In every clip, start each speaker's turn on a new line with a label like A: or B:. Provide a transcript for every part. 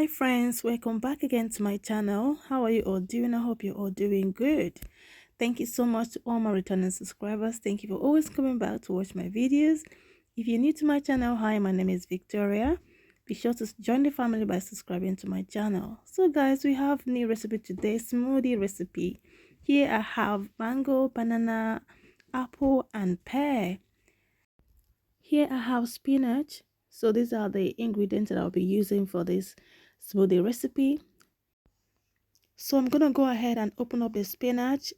A: Hi friends, welcome back again to my channel. How are you all doing? I hope you're all doing good. Thank you so much to all my returning subscribers. Thank you for always coming back to watch my videos. If you're new to my channel, hi, my name is Victoria. Be sure to join the family by subscribing to my channel. So guys, we have new recipe today, smoothie recipe. Here I have mango, banana, apple and pear. Here I have spinach. So these are the ingredients that I'll be using for this smoothie recipe. So I'm gonna go ahead and open up the spinach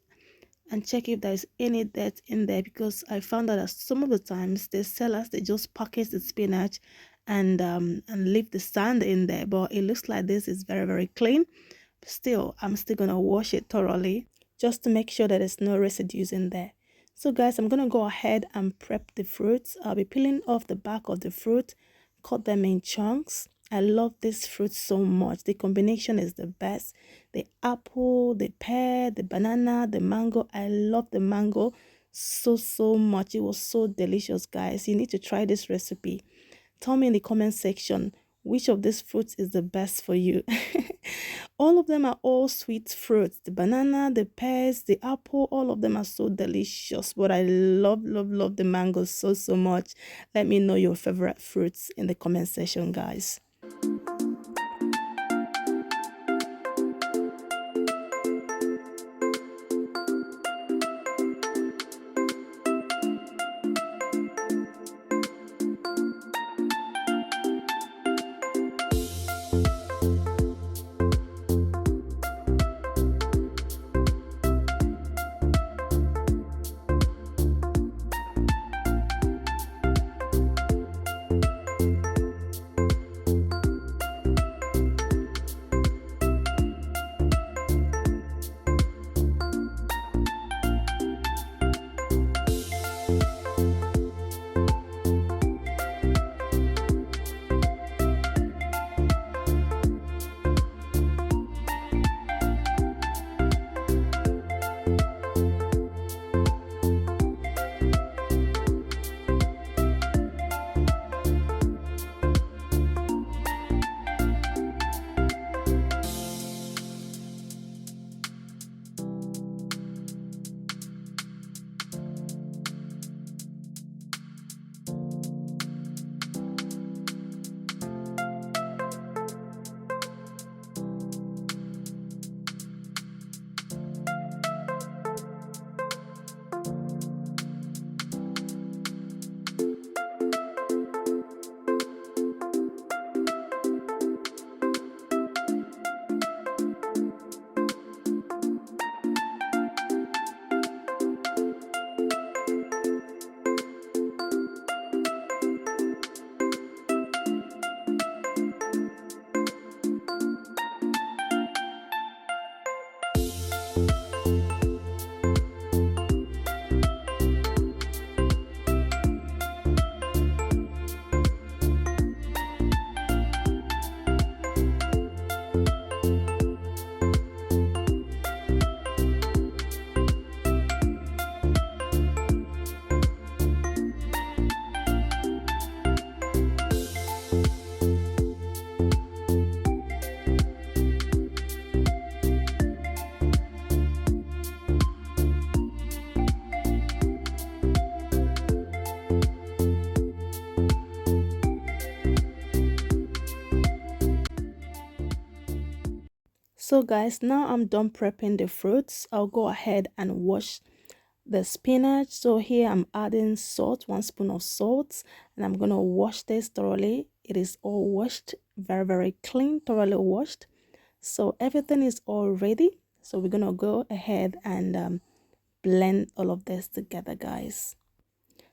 A: and check if there's any dirt in there, because I found out that some of the times the sellers, they just package the spinach and leave the sand in there, but it looks like this is very clean. Still, I'm still gonna wash it thoroughly just to make sure that there's no residues in there. So guys, I'm gonna go ahead and prep the fruits. I'll be peeling off the back of the fruit, cut them in chunks. I love this fruit so much. The combination is the best. The apple, the pear, the banana, the mango. I love the mango so much. It was so delicious, guys. You need to try this recipe. Tell me in the comment section which of these fruits is the best for you. All of them are all sweet fruits. The banana, the pears, the apple, all of them are so delicious. But I love the mango so much. Let me know your favorite fruits in the comment section, guys. So guys, now I'm done prepping the fruits. I'll go ahead and wash the spinach. So here I'm adding salt, 1 spoon of salt, and I'm gonna wash this thoroughly. It is all washed, very clean, thoroughly washed. So everything is all ready. So we're gonna go ahead and blend all of this together, guys.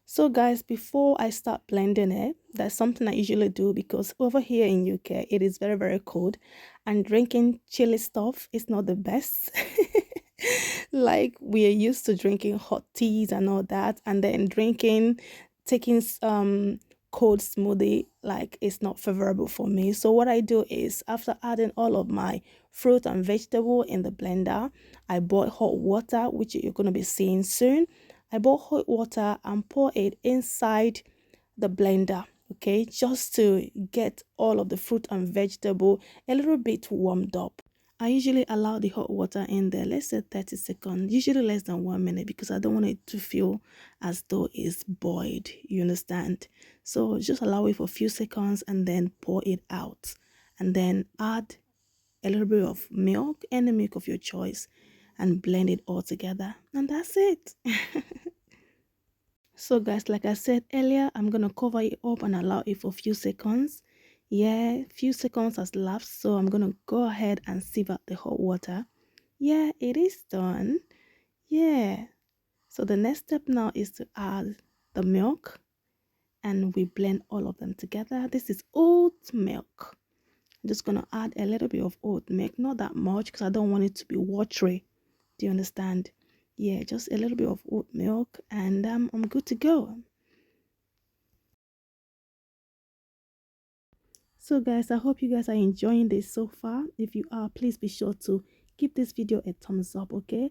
A: So guys, before I start blending it, that's something I usually do, because over here in UK it is very cold and drinking chilly stuff is not the best. Like, we are used to drinking hot teas and all that, and then taking cold smoothie, like, it's not favorable for me. So what I do is, after adding all of my fruit and vegetable in the blender, I boil hot water, which you're going to be seeing soon. I boil hot water and pour it inside the blender. okay, just to get all of the fruit and vegetable a little bit warmed up. I usually allow the hot water in there, let's say 30 seconds, usually less than 1 minute, because I don't want it to feel as though it's boiled, you understand? So just allow it for a few seconds and then pour it out, and then add a little bit of milk, any milk of your choice, and blend it all together, and that's it. So guys, like I said earlier, I'm gonna cover it up and allow it for a few seconds. Yeah, few seconds has lapsed, so I'm gonna go ahead and sieve out the hot water. Yeah, it is done. Yeah, so the next step now is to add the milk, and we blend all of them together. This is oat milk. I'm just gonna add a little bit of oat milk, not that much because I don't want it to be watery. Do you understand? Yeah, just a little bit of oat milk, and I'm good to go. So guys, I hope you guys are enjoying this so far. If you are, please be sure to give this video a thumbs up, okay?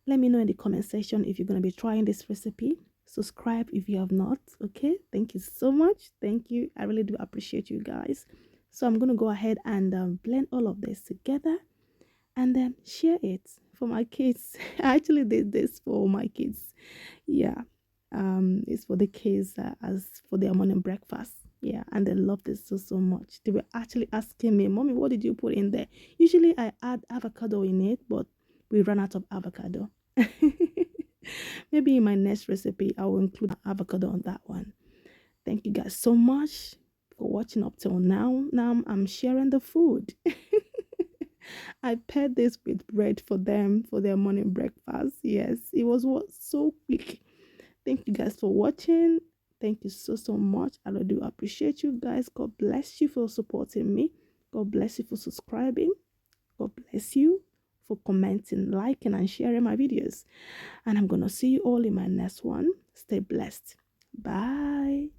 A: Let me know in the comment section if you're going to be trying this recipe. Subscribe if you have not, okay? Thank you so much. Thank you. I really do appreciate you guys. So I'm going to go ahead and blend all of this together and then share it for my kids. I actually did this for my kids. Yeah, it's for the kids as for their morning breakfast. Yeah, and they love this so much. They were actually asking me, "Mommy, what did you put in there?" Usually I add avocado in it, but we ran out of avocado. Maybe in my next recipe I will include avocado on that one. Thank you guys so much for watching up till now. Now I'm sharing the food. I paired this with bread for them for their morning breakfast. Yes, it was so quick. Thank you guys for watching. Thank you so much. I really do appreciate you guys. God bless you for supporting me. God bless you for subscribing. God bless you for commenting, liking, and sharing my videos. And I'm gonna see you all in my next one. Stay blessed. Bye.